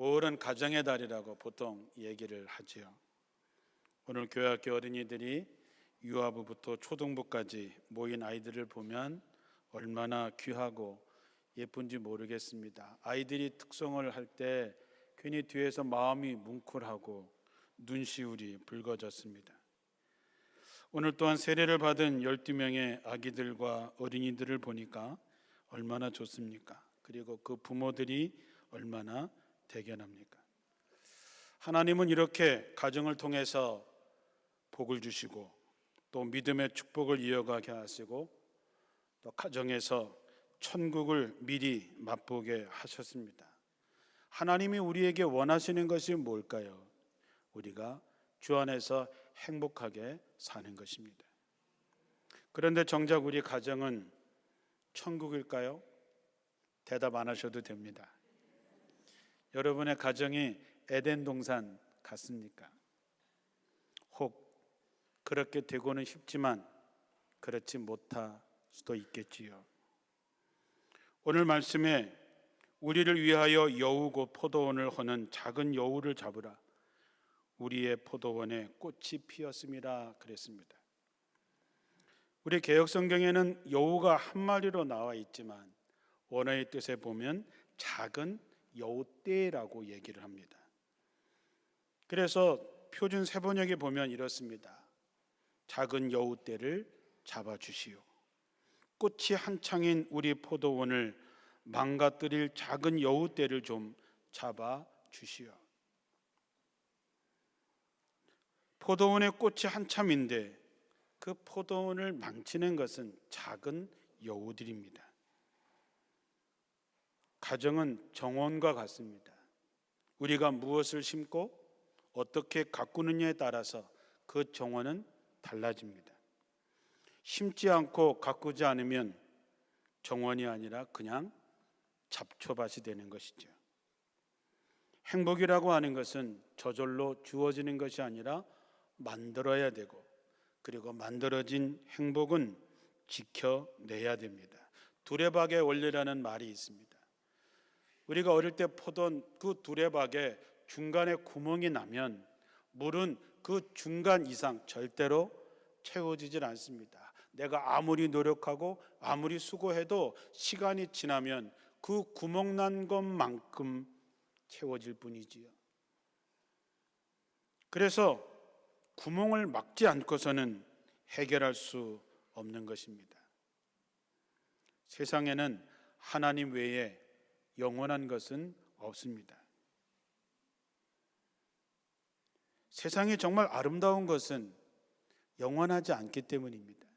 5월은 가정의 달이라고 보통 얘기를 하지요. 오늘 교회학교 어린이들이 유아부부터 초등부까지 모인 아이들을 보면 얼마나 귀하고 예쁜지 모르겠습니다. 아이들이 특성을 할 때 괜히 뒤에서 마음이 뭉클하고 눈시울이 붉어졌습니다. 오늘 또한 세례를 받은 12명의 아기들과 어린이들을 보니까 얼마나 좋습니까? 그리고 그 부모들이 얼마나 대견합니까? 하나님은 이렇게 가정을 통해서 복을 주시고 또 믿음의 축복을 이어가게 하시고 또 가정에서 천국을 미리 맛보게 하셨습니다. 하나님이 우리에게 원하시는 것이 뭘까요? 우리가 주 안에서 행복하게 사는 것입니다. 그런데 정작 우리 가정은 천국일까요? 대답 안 하셔도 됩니다. 여러분의 가정이 에덴 동산 같습니까? 혹 그렇게 되고는 싶지만 그렇지 못할 수도 있겠지요. 오늘 말씀에 우리를 위하여 여우 곧 포도원을 허는 작은 여우를 잡으라. 우리의 포도원에 꽃이 피었습니다. 그랬습니다. 우리 개역성경에는 여우가 한 마리로 나와 있지만 원어의 뜻에 보면 작은 여우떼라고 얘기를 합니다. 그래서 표준 세번역에 보면 이렇습니다. 작은 여우떼를 잡아주시오. 꽃이 한창인 우리 포도원을 망가뜨릴 작은 여우떼를 좀 잡아주시오. 포도원에 꽃이 한참인데 그 포도원을 망치는 것은 작은 여우들입니다. 가정은 정원과 같습니다. 우리가 무엇을 심고 어떻게 가꾸느냐에 따라서 그 정원은 달라집니다. 심지 않고 가꾸지 않으면 정원이 아니라 그냥 잡초밭이 되는 것이죠. 행복이라고 하는 것은 저절로 주어지는 것이 아니라 만들어야 되고 그리고 만들어진 행복은 지켜내야 됩니다. 두레박의 원리라는 말이 있습니다. 우리가 어릴 때 포던 그 두레박에 중간에 구멍이 나면 물은 그 중간 이상 절대로 채워지질 않습니다. 내가 아무리 노력하고 아무리 수고해도 시간이 지나면 그 구멍 난 것만큼 채워질 뿐이지요. 그래서 구멍을 막지 않고서는 해결할 수 없는 것입니다. 세상에는 하나님 외에 영원한 것은 없습니다. 세상이 정말 아름다운 것은 영원하지 않기 때문입니다.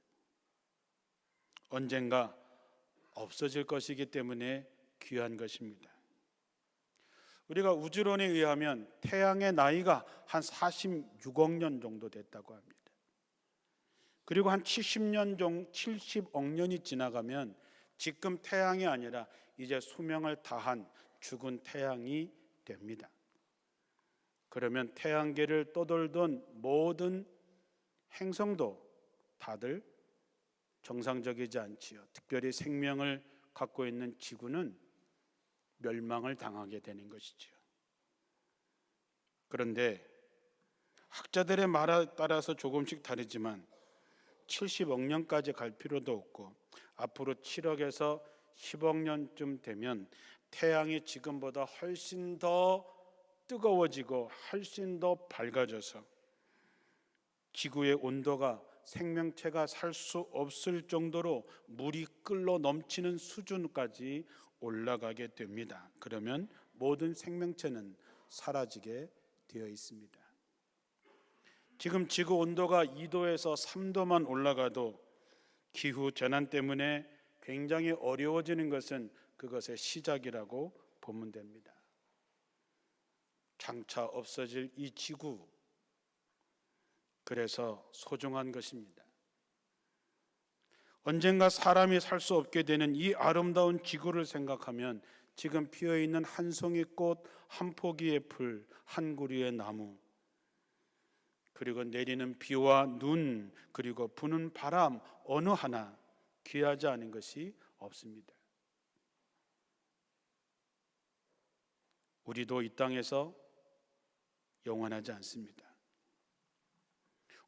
언젠가 없어질 것이기 때문에 귀한 것입니다. 우리가 우주론에 의하면 태양의 나이가 한 46억 년 정도 됐다고 합니다. 그리고 한 70억 년이 지나가면 지금 태양이 아니라 이제 수명을 다한 죽은 태양이 됩니다. 그러면 태양계를 떠돌던 모든 행성도 다들 정상적이지 않지요. 특별히 생명을 갖고 있는 지구는 멸망을 당하게 되는 것이지요. 그런데 학자들의 말에 따라서 조금씩 다르지만 70억 년까지 갈 필요도 없고 앞으로 7억에서 10억 년쯤 되면 태양이 지금보다 훨씬 더 뜨거워지고 훨씬 더 밝아져서 지구의 온도가 생명체가 살 수 없을 정도로 물이 끓어 넘치는 수준까지 올라가게 됩니다. 그러면 모든 생명체는 사라지게 되어 있습니다. 지금 지구 온도가 2도에서 3도만 올라가도 기후 재난 때문에 굉장히 어려워지는 것은 그것의 시작이라고 보면 됩니다. 장차 없어질 이 지구, 그래서 소중한 것입니다. 언젠가 사람이 살 수 없게 되는 이 아름다운 지구를 생각하면 지금 피어있는 한 송이 꽃, 한 포기의 풀, 한 그루의 나무, 그리고 내리는 비와 눈, 그리고 부는 바람 어느 하나 귀하지 않은 것이 없습니다. 우리도 이 땅에서 영원하지 않습니다.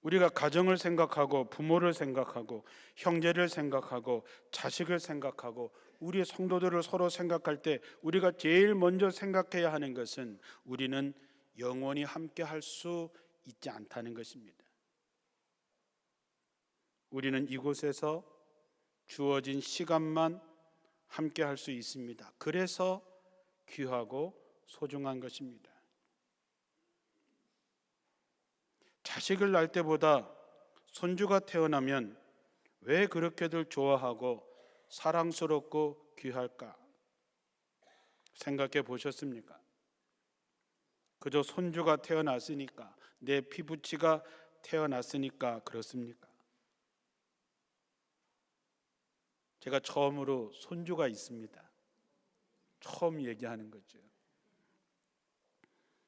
우리가 가정을 생각하고 부모를 생각하고 형제를 생각하고 자식을 생각하고 우리 성도들을 서로 생각할 때 우리가 제일 먼저 생각해야 하는 것은 우리는 영원히 함께 할 수 있지 않다는 것입니다. 우리는 이곳에서 주어진 시간만 함께 할 수 있습니다. 그래서 귀하고 소중한 것입니다. 자식을 낳을 때보다 손주가 태어나면 왜 그렇게들 좋아하고 사랑스럽고 귀할까? 생각해 보셨습니까? 그저 손주가 태어났으니까, 내 피부치가 태어났으니까 그렇습니까? 제가 처음으로 손주가 있습니다. 처음 얘기하는 거죠.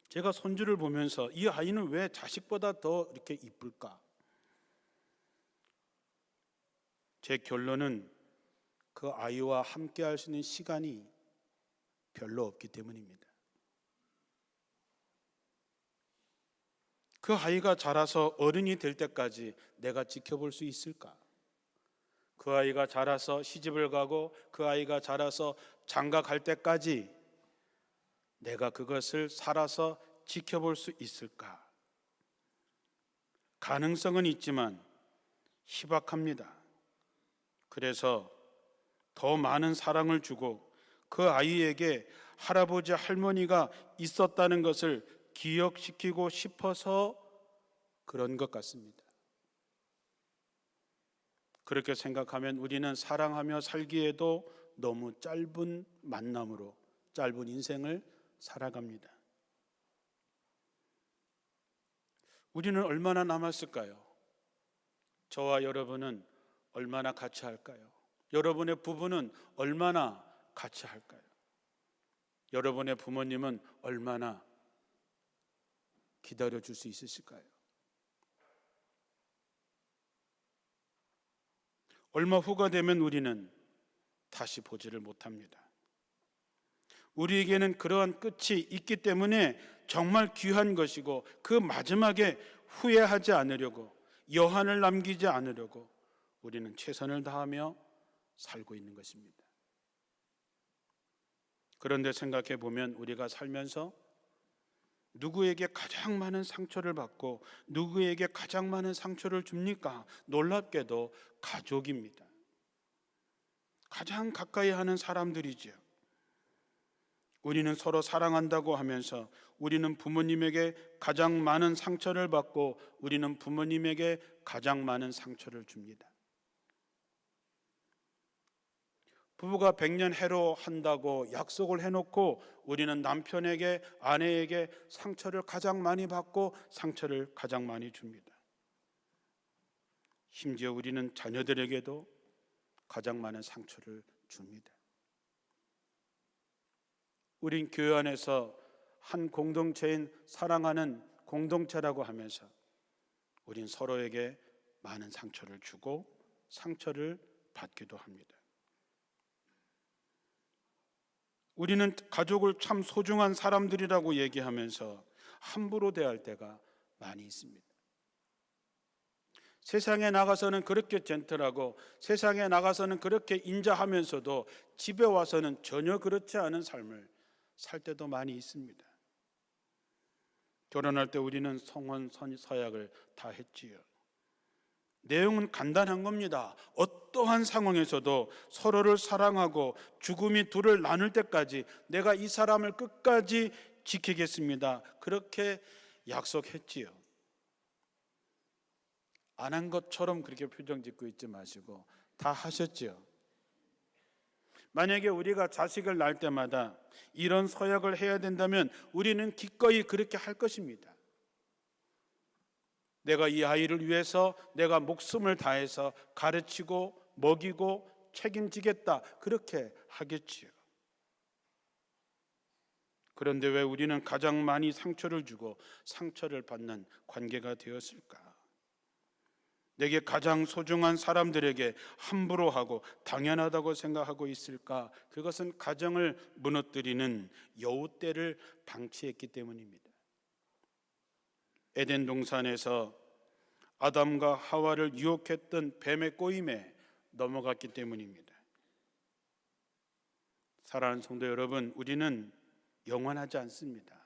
제가 손주를 보면서 이 아이는 왜 자식보다 더 이렇게 이쁠까? 제 결론은 그 아이와 함께 할 수 있는 시간이 별로 없기 때문입니다. 그 아이가 자라서 어른이 될 때까지 내가 지켜볼 수 있을까? 그 아이가 자라서 시집을 가고 그 아이가 자라서 장가 갈 때까지 내가 그것을 살아서 지켜볼 수 있을까? 가능성은 있지만 희박합니다. 그래서 더 많은 사랑을 주고 그 아이에게 할아버지 할머니가 있었다는 것을 기억시키고 싶어서 그런 것 같습니다. 그렇게 생각하면 우리는 사랑하며 살기에도 너무 짧은 만남으로 짧은 인생을 살아갑니다. 우리는 얼마나 남았을까요? 저와 여러분은 얼마나 같이 할까요? 여러분의 부부는 얼마나 같이 할까요? 여러분의 부모님은 얼마나 기다려줄 수 있으실까요? 얼마 후가 되면 우리는 다시 보지를 못합니다. 우리에게는 그러한 끝이 있기 때문에 정말 귀한 것이고 그 마지막에 후회하지 않으려고 여한을 남기지 않으려고 우리는 최선을 다하며 살고 있는 것입니다. 그런데 생각해 보면 우리가 살면서 누구에게 가장 많은 상처를 받고 누구에게 가장 많은 상처를 줍니까? 놀랍게도 가족입니다. 가장 가까이 하는 사람들이죠. 우리는 서로 사랑한다고 하면서 우리는 부모님에게 가장 많은 상처를 받고 우리는 부모님에게 가장 많은 상처를 줍니다. 부부가 100년 해로 한다고 약속을 해놓고 우리는 남편에게 아내에게 상처를 가장 많이 받고 상처를 가장 많이 줍니다. 심지어 우리는 자녀들에게도 가장 많은 상처를 줍니다. 우린 교회 안에서 한 공동체인 사랑하는 공동체라고 하면서 우린 서로에게 많은 상처를 주고 상처를 받기도 합니다. 우리는 가족을 참 소중한 사람들이라고 얘기하면서 함부로 대할 때가 많이 있습니다. 세상에 나가서는 그렇게 젠틀하고 세상에 나가서는 그렇게 인자하면서도 집에 와서는 전혀 그렇지 않은 삶을 살 때도 많이 있습니다. 결혼할 때 우리는 성혼 서약을 다 했지요. 내용은 간단한 겁니다. 어떠한 상황에서도 서로를 사랑하고 죽음이 둘을 나눌 때까지 내가 이 사람을 끝까지 지키겠습니다. 그렇게 약속했지요. 안 한 것처럼 그렇게 표정 짓고 있지 마시고 다 하셨지요. 만약에 우리가 자식을 낳을 때마다 이런 서약을 해야 된다면 우리는 기꺼이 그렇게 할 것입니다. 내가 이 아이를 위해서 내가 목숨을 다해서 가르치고 먹이고 책임지겠다 그렇게 하겠지요. 그런데 왜 우리는 가장 많이 상처를 주고 상처를 받는 관계가 되었을까? 내게 가장 소중한 사람들에게 함부로 하고 당연하다고 생각하고 있을까? 그것은 가정을 무너뜨리는 여우떼를 방치했기 때문입니다. 에덴 동산에서 아담과 하와를 유혹했던 뱀의 꼬임에 넘어갔기 때문입니다. 사랑하는 성도 여러분, 우리는 영원하지 않습니다.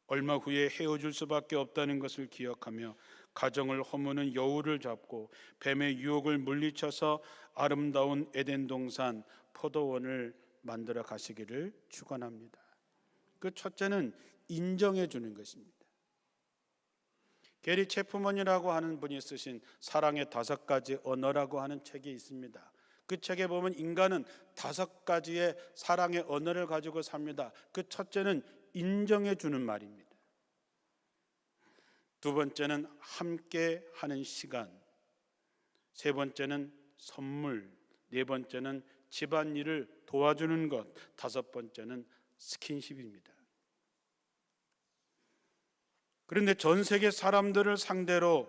얼마 후에 헤어질 수밖에 없다는 것을 기억하며 가정을 허무는 여우를 잡고 뱀의 유혹을 물리쳐서 아름다운 에덴 동산 포도원을 만들어 가시기를 축원합니다. 그 첫째는 인정해 주는 것입니다. 게리 체프먼이라고 하는 분이 쓰신 사랑의 5가지 언어라고 하는 책이 있습니다. 그 책에 보면 인간은 5가지의 사랑의 언어를 가지고 삽니다. 그 첫째는 인정해 주는 말입니다. 두 번째는 함께 하는 시간, 세 번째는 선물, 네 번째는 집안일을 도와주는 것, 다섯 번째는 스킨십입니다. 그런데 전 세계 사람들을 상대로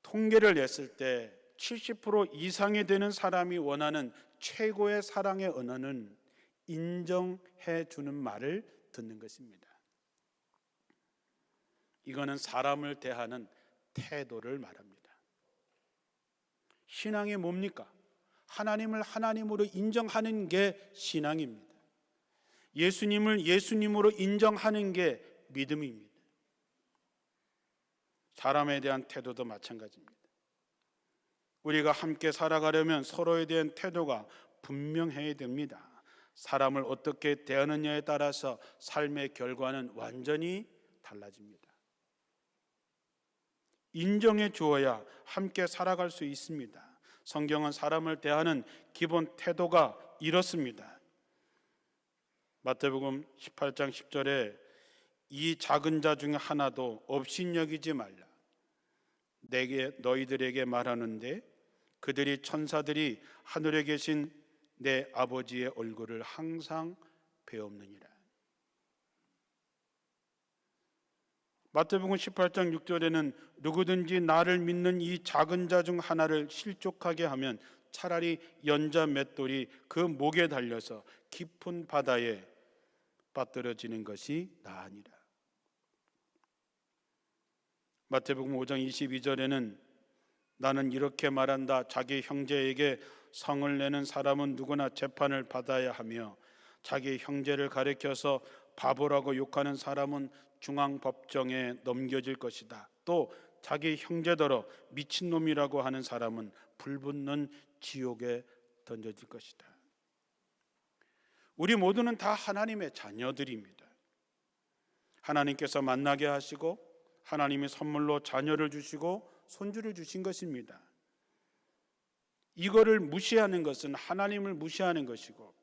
통계를 냈을 때 70% 이상이 되는 사람이 원하는 최고의 사랑의 언어는 인정해 주는 말을 듣는 것입니다. 이거는 사람을 대하는 태도를 말합니다. 신앙이 뭡니까? 하나님을 하나님으로 인정하는 게 신앙입니다. 예수님을 예수님으로 인정하는 게 믿음입니다. 사람에 대한 태도도 마찬가지입니다. 우리가 함께 살아가려면 서로에 대한 태도가 분명해야 됩니다. 사람을 어떻게 대하느냐에 따라서 삶의 결과는 완전히 달라집니다. 인정해 주어야 함께 살아갈 수 있습니다. 성경은 사람을 대하는 기본 태도가 이렇습니다. 마태복음 18장 10절에 이 작은 자 중에 하나도 업신여기지 말라. 내게 너희들에게 말하는데 그들이 천사들이 하늘에 계신 내 아버지의 얼굴을 항상 배옵느니라. 마태복음 18장 6절에는 누구든지 나를 믿는 이 작은 자 중 하나를 실족하게 하면 차라리 연자 맷돌이 그 목에 달려서 깊은 바다에 빠뜨려지는 것이 나으니라. 마태복음 5장 22절에는 나는 이렇게 말한다. 자기 형제에게 성을 내는 사람은 누구나 재판을 받아야 하며 자기 형제를 가리켜서 바보라고 욕하는 사람은 중앙법정에 넘겨질 것이다. 또 자기 형제더러 미친놈이라고 하는 사람은 불붙는 지옥에 던져질 것이다. 우리 모두는 다 하나님의 자녀들입니다. 하나님께서 만나게 하시고 하나님이 선물로 자녀를 주시고 손주를 주신 것입니다. 이거를 무시하는 것은 하나님을 무시하는 것이고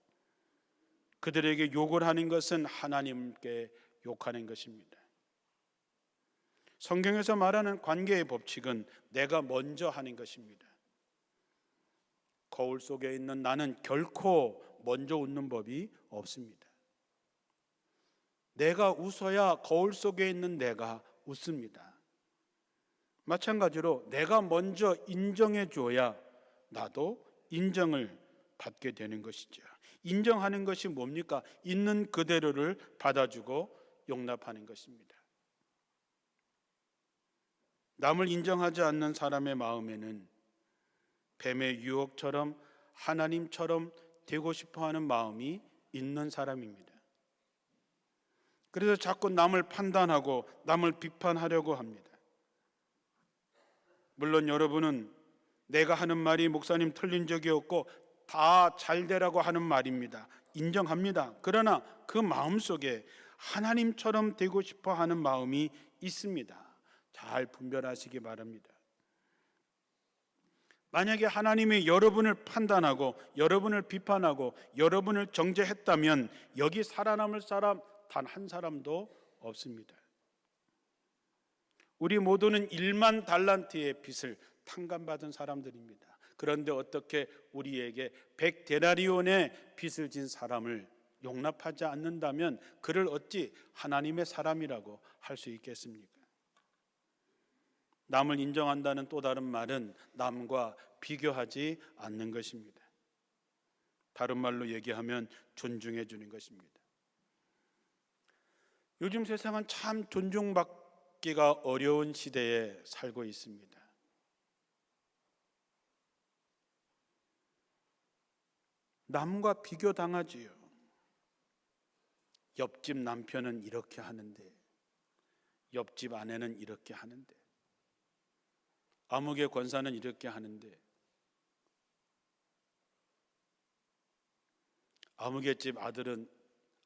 그들에게 욕을 하는 것은 하나님께 욕하는 것입니다. 성경에서 말하는 관계의 법칙은 내가 먼저 하는 것입니다. 거울 속에 있는 나는 결코 먼저 웃는 법이 없습니다. 내가 웃어야 거울 속에 있는 내가 웃습니다. 마찬가지로 내가 먼저 인정해 줘야 나도 인정을 받게 되는 것이죠. 인정하는 것이 뭡니까? 있는 그대로를 받아주고 용납하는 것입니다. 남을 인정하지 않는 사람의 마음에는 뱀의 유혹처럼 하나님처럼 되고 싶어하는 마음이 있는 사람입니다. 그래서 자꾸 남을 판단하고 남을 비판하려고 합니다. 물론 여러분은 내가 하는 말이 목사님 틀린 적이 없고 다 잘되라고 하는 말입니다. 인정합니다. 그러나 그 마음속에 하나님처럼 되고 싶어 하는 마음이 있습니다. 잘 분별하시기 바랍니다. 만약에 하나님이 여러분을 판단하고 여러분을 비판하고 여러분을 정죄했다면 여기 살아남을 사람 단 한 사람도 없습니다. 우리 모두는 1만 달란트의 빚을 탕감받은 사람들입니다. 그런데 어떻게 우리에게 100데나리온의 빚을 진 사람을 용납하지 않는다면 그를 어찌 하나님의 사람이라고 할 수 있겠습니까? 남을 인정한다는 또 다른 말은 남과 비교하지 않는 것입니다. 다른 말로 얘기하면 존중해 주는 것입니다. 요즘 세상은 참 존중받기가 어려운 시대에 살고 있습니다. 남과 비교당하지요. 옆집 남편은 이렇게 하는데, 옆집 아내는 이렇게 하는데, 아무개 권사는 이렇게 하는데, 아무개 집 아들은,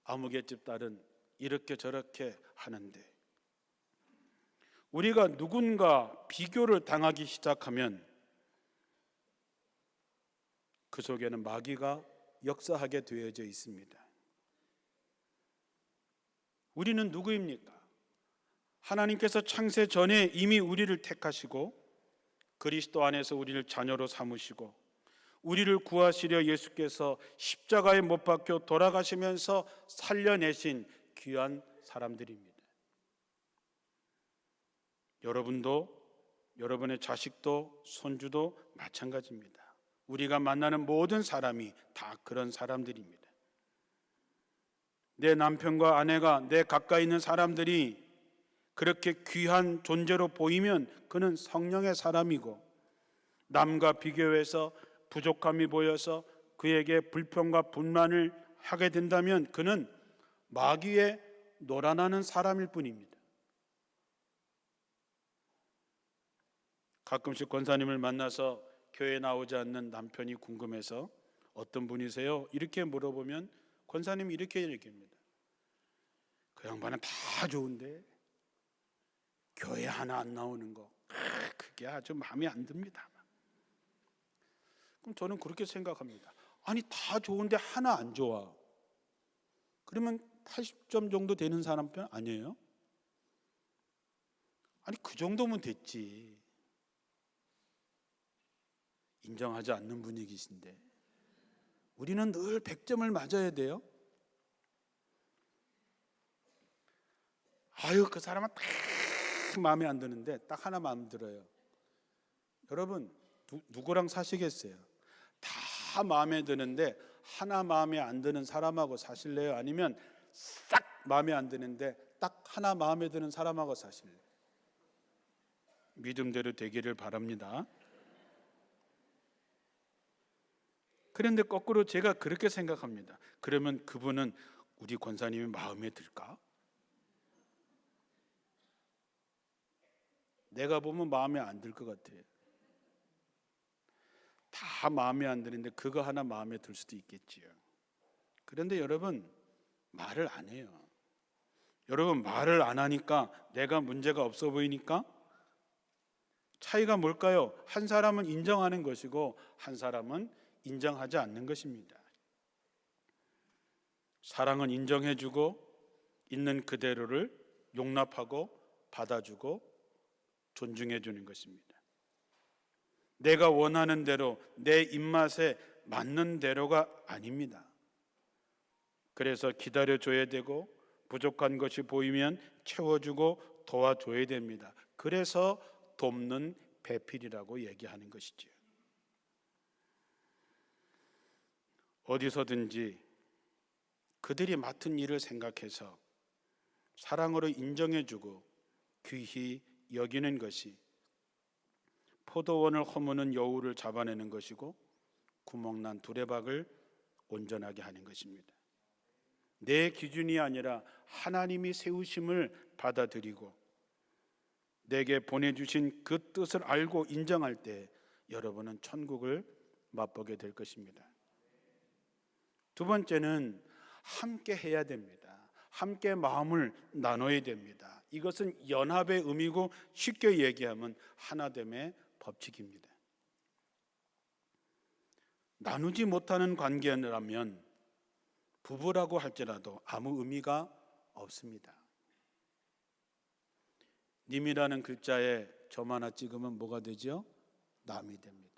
아무개 집 딸은 이렇게 저렇게 하는데, 우리가 누군가 비교를 당하기 시작하면 그 속에는 마귀가 역사하게 되어져 있습니다. 우리는 누구입니까? 하나님께서 창세 전에 이미 우리를 택하시고 그리스도 안에서 우리를 자녀로 삼으시고 우리를 구하시려 예수께서 십자가에 못 박혀 돌아가시면서 살려내신 귀한 사람들입니다. 여러분도, 여러분의 자식도, 손주도 마찬가지입니다. 우리가 만나는 모든 사람이 다 그런 사람들입니다. 내 남편과 아내가, 내 가까이 있는 사람들이 그렇게 귀한 존재로 보이면 그는 성령의 사람이고, 남과 비교해서 부족함이 보여서 그에게 불평과 분란을 하게 된다면 그는 마귀에 놀아나는 사람일 뿐입니다. 가끔씩 권사님을 만나서 교회에 나오지 않는 남편이 궁금해서 어떤 분이세요? 이렇게 물어보면 권사님이 이렇게 얘기합니다. 그 양반은 다 좋은데 교회 하나 안 나오는 거, 그게 아주 마음에 안 듭니다. 그럼 저는 그렇게 생각합니다. 아니 다 좋은데 하나 안 좋아. 그러면 80점 정도 되는 사람 편 아니에요? 아니 그 정도면 됐지. 인정하지 않는 분위기신데 우리는 늘 100점을 맞아야 돼요. 아유 그 사람은 딱 마음에 안 드는데 딱 하나 마음에 들어요. 여러분 누구랑 사시겠어요? 다 마음에 드는데 하나 마음에 안 드는 사람하고 사실래요? 아니면 싹 마음에 안 드는데 딱 하나 마음에 드는 사람하고 사실래요? 믿음대로 되기를 바랍니다. 그런데 거꾸로 제가 그렇게 생각합니다. 그러면 그분은 우리 권사님이 마음에 들까? 내가 보면 마음에 안 들 것 같아요. 다 마음에 안 드는데 그거 하나 마음에 들 수도 있겠지요. 그런데 여러분 말을 안 해요. 여러분 말을 안 하니까 내가 문제가 없어 보이니까 차이가 뭘까요? 한 사람은 인정하는 것이고 한 사람은 인정하지 않는 것입니다. 사랑은 인정해주고 있는 그대로를 용납하고 받아주고 존중해주는 것입니다. 내가 원하는 대로 내 입맛에 맞는 대로가 아닙니다. 그래서 기다려줘야 되고 부족한 것이 보이면 채워주고 도와줘야 됩니다. 그래서 돕는 배필이라고 얘기하는 것이죠. 어디서든지 그들이 맡은 일을 생각해서 사랑으로 인정해주고 귀히 여기는 것이 포도원을 허무는 여우를 잡아내는 것이고 구멍난 두레박을 온전하게 하는 것입니다. 내 기준이 아니라 하나님이 세우심을 받아들이고 내게 보내주신 그 뜻을 알고 인정할 때 여러분은 천국을 맛보게 될 것입니다. 두 번째는 함께 해야 됩니다. 함께 마음을 나눠야 됩니다. 이것은 연합의 의미고 쉽게 얘기하면 하나됨의 법칙입니다. 나누지 못하는 관계라면 부부라고 할지라도 아무 의미가 없습니다. 님이라는 글자에 점 하나 찍으면 뭐가 되죠? 남이 됩니다.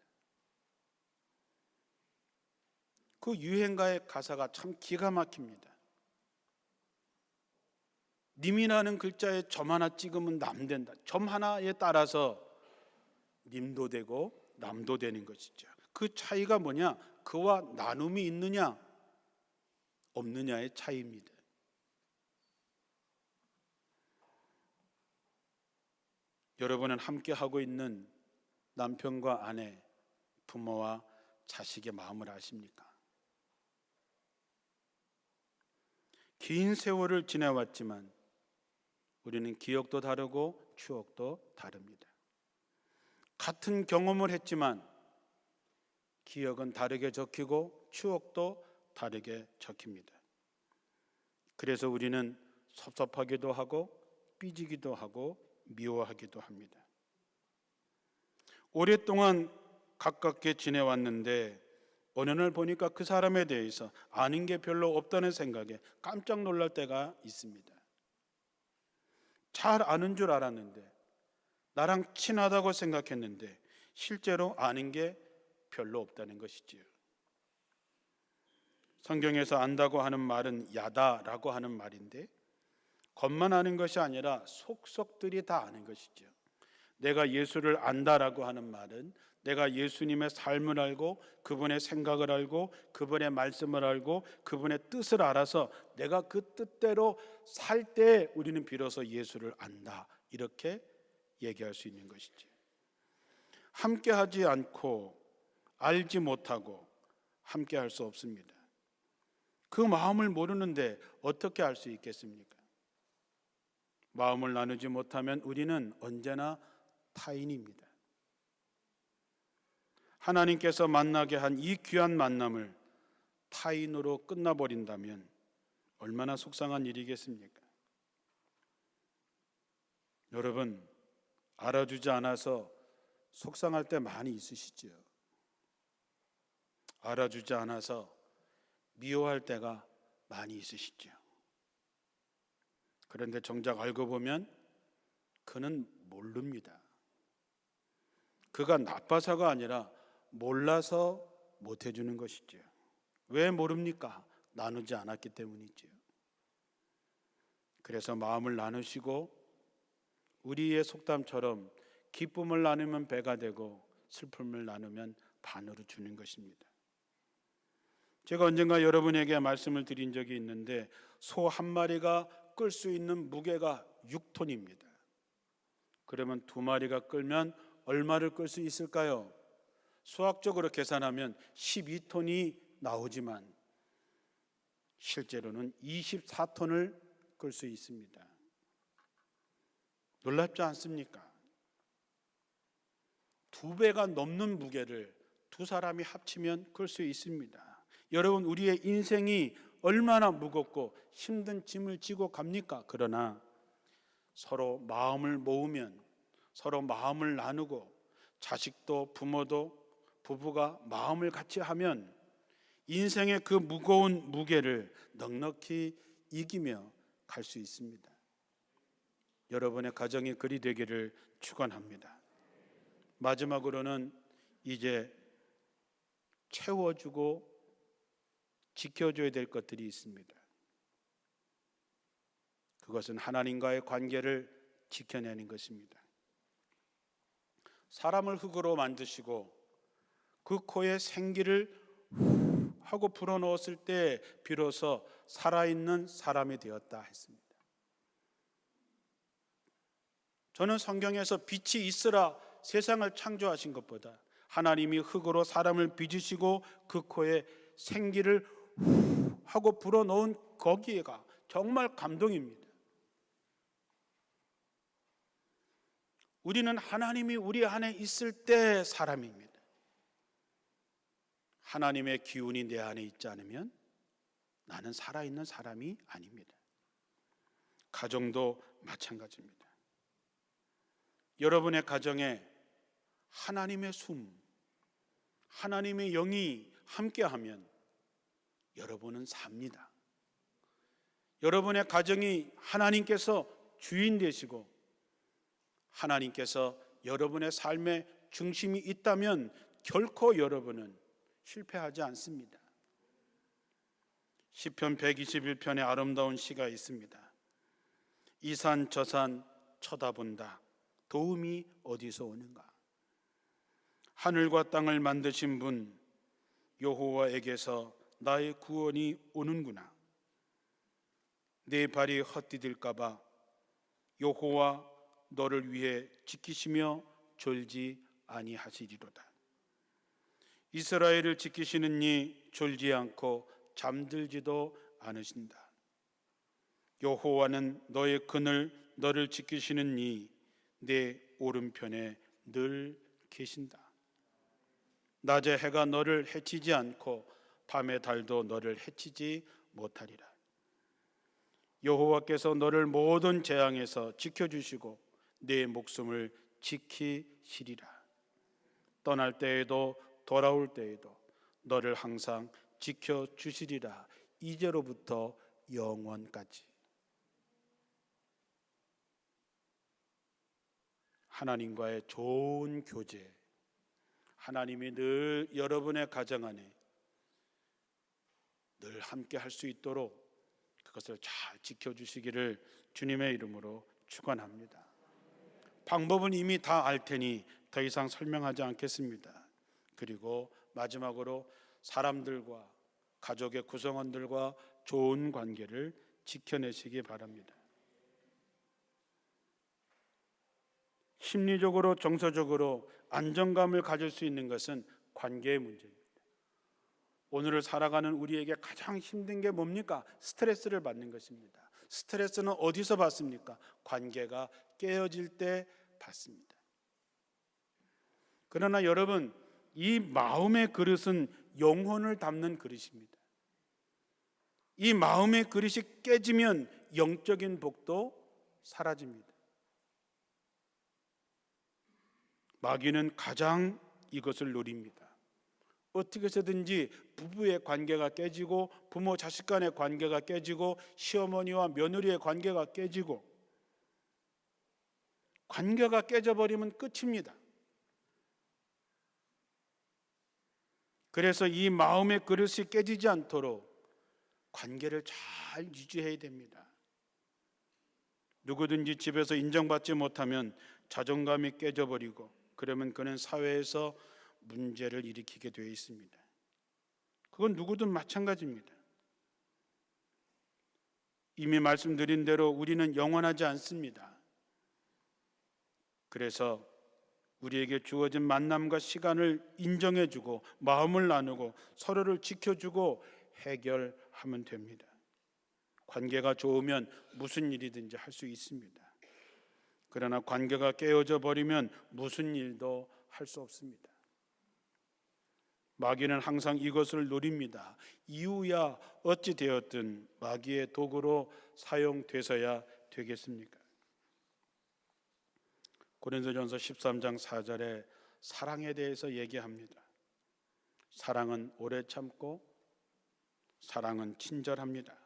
그 유행가의 가사가 참 기가 막힙니다. 님이라는 글자에 점 하나 찍으면 남 된다. 점 하나에 따라서 님도 되고 남도 되는 것이죠. 그 차이가 뭐냐? 그와 나눔이 있느냐 없느냐의 차이입니다. 여러분은 함께 하고 있는 남편과 아내, 부모와 자식의 마음을 아십니까? 긴 세월을 지내왔지만 우리는 기억도 다르고 추억도 다릅니다. 같은 경험을 했지만 기억은 다르게 적히고 추억도 다르게 적힙니다. 그래서 우리는 섭섭하기도 하고 삐지기도 하고 미워하기도 합니다. 오랫동안 가깝게 지내왔는데 어느 날 보니까 그 사람에 대해서 아는 게 별로 없다는 생각에 깜짝 놀랄 때가 있습니다. 잘 아는 줄 알았는데, 나랑 친하다고 생각했는데 실제로 아는 게 별로 없다는 것이지요. 성경에서 안다고 하는 말은 야다라고 하는 말인데, 겉만 아는 것이 아니라 속속들이 다 아는 것이죠. 내가 예수를 안다라고 하는 말은 내가 예수님의 삶을 알고 그분의 생각을 알고 그분의 말씀을 알고 그분의 뜻을 알아서 내가 그 뜻대로 살 때 우리는 비로소 예수를 안다, 이렇게 얘기할 수 있는 것이죠. 함께 하지 않고 알지 못하고 함께 할 수 없습니다. 그 마음을 모르는데 어떻게 알 수 있겠습니까? 마음을 나누지 못하면 우리는 언제나 타인입니다. 하나님께서 만나게 한 이 귀한 만남을 타인으로 끝나버린다면 얼마나 속상한 일이겠습니까? 여러분, 알아주지 않아서 속상할 때 많이 있으시죠? 알아주지 않아서 미워할 때가 많이 있으시죠? 그런데 정작 알고 보면 그는 모릅니다. 그가 나빠서가 아니라 몰라서 못 해주는 것이죠. 왜 모릅니까? 나누지 않았기 때문이죠. 그래서 마음을 나누시고 우리의 속담처럼 기쁨을 나누면 배가 되고 슬픔을 나누면 반으로 주는 것입니다. 제가 언젠가 여러분에게 말씀을 드린 적이 있는데, 소 한 마리가 끌 수 있는 무게가 6톤입니다. 그러면 2마리가 끌면 얼마를 끌 수 있을까요? 수학적으로 계산하면 12톤이 나오지만 실제로는 24톤을 끌 수 있습니다. 놀랍지 않습니까? 2배가 넘는 무게를 2사람이 합치면 끌 수 있습니다. 여러분, 우리의 인생이 얼마나 무겁고 힘든 짐을 지고 갑니까? 그러나 서로 마음을 모으면, 서로 마음을 나누고, 자식도 부모도 부부가 마음을 같이 하면 인생의 그 무거운 무게를 넉넉히 이기며 갈 수 있습니다. 여러분의 가정이 그리 되기를 축원합니다. 마지막으로는 이제 채워주고 지켜줘야 될 것들이 있습니다. 그것은 하나님과의 관계를 지켜내는 것입니다. 사람을 흙으로 만드시고 그 코에 생기를 하고 불어넣었을 때 비로소 살아있는 사람이 되었다 했습니다. 저는 성경에서 빛이 있으라 세상을 창조하신 것보다 하나님이 흙으로 사람을 빚으시고 그 코에 생기를 하고 불어넣은 거기에가 정말 감동입니다. 우리는 하나님이 우리 안에 있을 때 사람입니다. 하나님의 기운이 내 안에 있지 않으면 나는 살아있는 사람이 아닙니다. 가정도 마찬가지입니다. 여러분의 가정에 하나님의 숨, 하나님의 영이 함께하면 여러분은 삽니다. 여러분의 가정이 하나님께서 주인 되시고 하나님께서 여러분의 삶의 중심이 있다면 결코 여러분은 실패하지 않습니다. 시편 121편의 아름다운 시가 있습니다. 이 산 저 산 쳐다본다. 도움이 어디서 오는가? 하늘과 땅을 만드신 분 여호와에게서 나의 구원이 오는구나. 내 발이 헛디딜까 봐 여호와 너를 위해 지키시며 졸지 아니하시리로다. 이스라엘을 지키시는 이 졸지 않고 잠들지도 않으신다. 여호와는 너의 그늘 너를 지키시는 이 내 오른편에 늘 계신다. 낮에 해가 너를 해치지 않고 밤의 달도 너를 해치지 못하리라. 여호와께서 너를 모든 재앙에서 지켜주시고 내 목숨을 지키시리라. 떠날 때에도 돌아올 때에도 너를 항상 지켜주시리라. 이제로부터 영원까지. 하나님과의 좋은 교제, 하나님이 늘 여러분의 가정 안에 늘 함께 할 수 있도록 그것을 잘 지켜주시기를 주님의 이름으로 축원합니다. 방법은 이미 다 알 테니 더 이상 설명하지 않겠습니다. 그리고 마지막으로 사람들과 가족의 구성원들과 좋은 관계를 지켜내시기 바랍니다. 심리적으로 정서적으로 안정감을 가질 수 있는 것은 관계의 문제입니다. 오늘을 살아가는 우리에게 가장 힘든 게 뭡니까? 스트레스를 받는 것입니다. 스트레스는 어디서 받습니까? 관계가 깨어질 때 받습니다. 그러나 여러분, 이 마음의 그릇은 영혼을 담는 그릇입니다. 이 마음의 그릇이 깨지면 영적인 복도 사라집니다. 마귀는 가장 이것을 노립니다. 어떻게 해서든지 부부의 관계가 깨지고 부모 자식 간의 관계가 깨지고 시어머니와 며느리의 관계가 깨지고 관계가 깨져버리면 끝입니다. 그래서 이 마음의 그릇이 깨지지 않도록 관계를 잘 유지해야 됩니다. 누구든지 집에서 인정받지 못하면 자존감이 깨져버리고 그러면 그는 사회에서 문제를 일으키게 되어 있습니다. 그건 누구든 마찬가지입니다. 이미 말씀드린 대로 우리는 영원하지 않습니다. 그래서 우리에게 주어진 만남과 시간을 인정해주고 마음을 나누고 서로를 지켜주고 해결하면 됩니다. 관계가 좋으면 무슨 일이든지 할 수 있습니다. 그러나 관계가 깨어져 버리면 무슨 일도 할 수 없습니다. 마귀는 항상 이것을 노립니다. 이유야 어찌 되었든 마귀의 도구로 사용돼서야 되겠습니까? 고린도전서 13장 4절에 사랑에 대해서 얘기합니다. 사랑은 오래 참고 사랑은 친절합니다.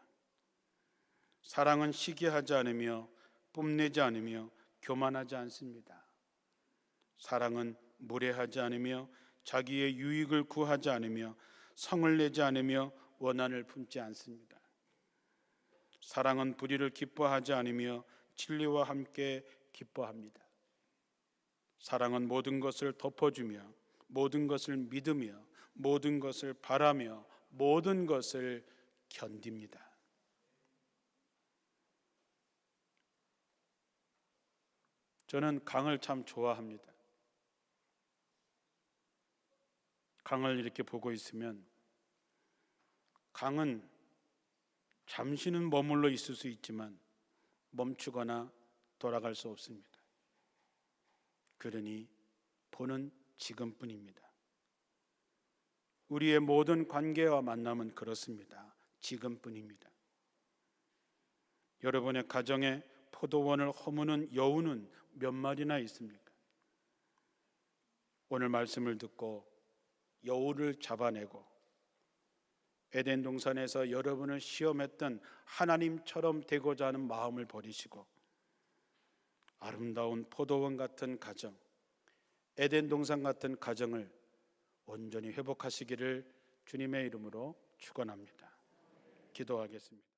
사랑은 시기하지 않으며 뽐내지 않으며 교만하지 않습니다. 사랑은 무례하지 않으며 자기의 유익을 구하지 않으며 성을 내지 않으며 원한을 품지 않습니다. 사랑은 불의를 기뻐하지 않으며 진리와 함께 기뻐합니다. 사랑은 모든 것을 덮어주며 모든 것을 믿으며 모든 것을 바라며 모든 것을 견딥니다. 저는 강을 참 좋아합니다. 강을 이렇게 보고 있으면 강은 잠시는 머물러 있을 수 있지만 멈추거나 돌아갈 수 없습니다. 그러니 보는 지금뿐입니다. 우리의 모든 관계와 만남은 그렇습니다. 지금뿐입니다. 여러분의 가정에 포도원을 허무는 여우는 몇 마리나 있습니까? 오늘 말씀을 듣고 여우를 잡아내고 에덴 동산에서 여러분을 시험했던 하나님처럼 되고자 하는 마음을 버리시고 아름다운 포도원 같은 가정, 에덴 동산 같은 가정을 온전히 회복하시기를 주님의 이름으로 축원합니다. 기도하겠습니다.